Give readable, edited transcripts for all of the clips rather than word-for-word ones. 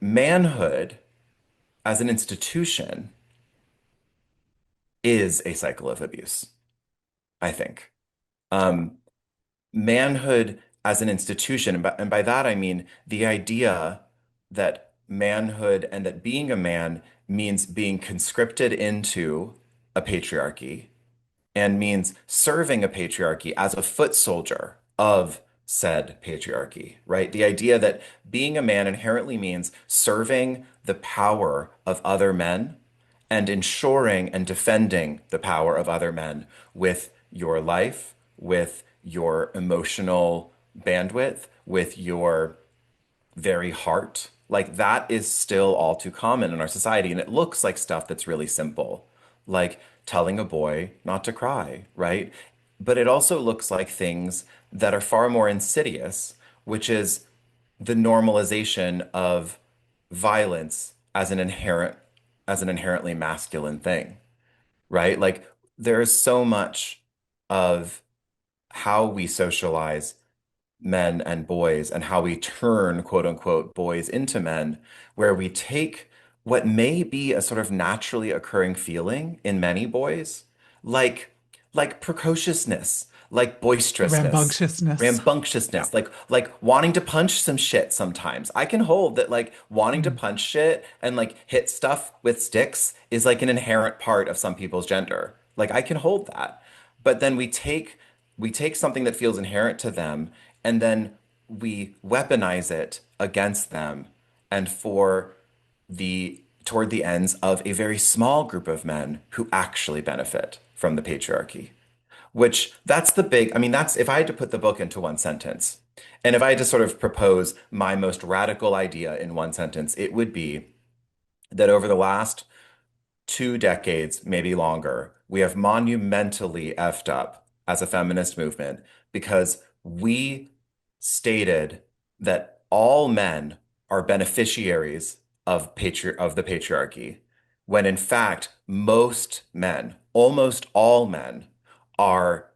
manhood as an institution is a cycle of abuse, I think. Um, Manhood as an institution, and by that I mean the idea that manhood and that being a man means being conscripted into a patriarchy and means serving a patriarchy as a foot soldier of said patriarchy, right? The idea that being a man inherently means serving the power of other men and ensuring and defending the power of other men with your life, with your emotional bandwidth, with your very heart. Like that is still all too common in our society. And it looks like stuff that's really simple, like telling a boy not to cry, right? But it also looks like things that are far more insidious, which is the normalization of violence as an inherently masculine thing, right? Like there is so much of how we socialize men and boys and how we turn quote unquote boys into men, where we take what may be a sort of naturally occurring feeling in many boys, like precociousness, like boisterousness, Rambunctiousness. Yeah. rambunctiousness, like wanting to punch some shit sometimes. I can hold that like wanting to Mm. punch shit and like hit stuff with sticks is like an inherent part of some people's gender. Like I can hold that. But then we take something that feels inherent to them and then we weaponize it against them and for the toward the ends of a very small group of men who actually benefit from the patriarchy. Which that's the big, I mean, that's if I had to put the book into one sentence, and if I had to sort of propose my most radical idea in one sentence, it would be that over the last 2 decades, maybe longer, we have monumentally effed up as a feminist movement because we stated that all men are beneficiaries of the patriarchy, when in fact, most men, almost all men, are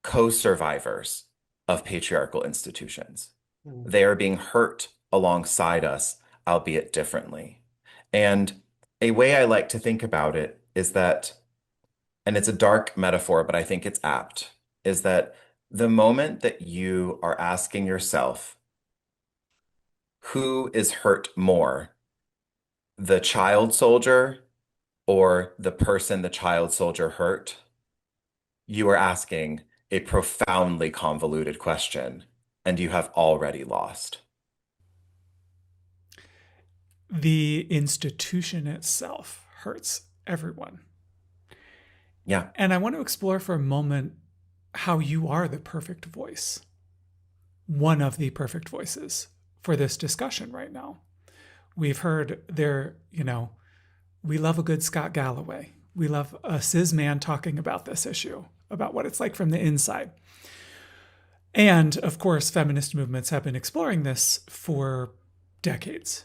co-survivors of patriarchal institutions. Mm. They are being hurt alongside us, albeit differently. And a way I like to think about it is that, and it's a dark metaphor, but I think it's apt, is that the moment that you are asking yourself, who is hurt more, the child soldier or the person the child soldier hurt, you are asking a profoundly convoluted question, and you have already lost. The institution itself hurts everyone. Yeah. And I want to explore for a moment how you are the perfect voice, one of the perfect voices for this discussion right now. We've heard we love a good Scott Galloway. We love a cis man talking about this issue, about what it's like from the inside. And of course, feminist movements have been exploring this for decades.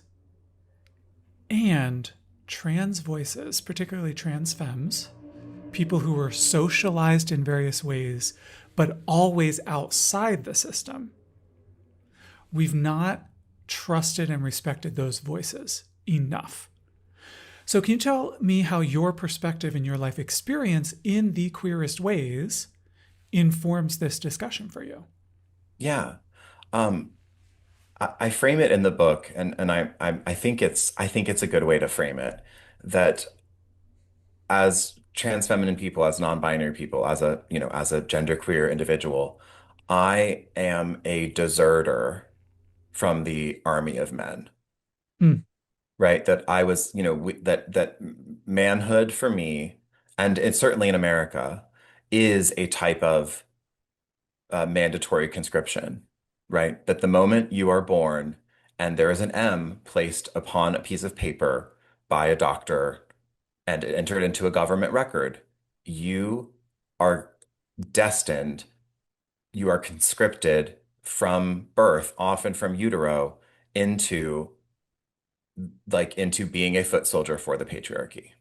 And trans voices, particularly trans femmes, people who were socialized in various ways, but always outside the system, we've not trusted and respected those voices enough. So, can you tell me how your perspective and your life experience in the queerest ways informs this discussion for you? Yeah. Um, I frame it in the book, and I think it's a good way to frame it, that as trans feminine people, as non-binary people, as a, as a genderqueer individual, I am a deserter from the army of men, Mm. right? That I was, that manhood for me, and it's certainly in America, is a type of mandatory conscription, right? That the moment you are born and there is an M placed upon a piece of paper by a doctor and entered into a government record, you are destined, you are conscripted from birth, often from utero, into into being a foot soldier for the patriarchy.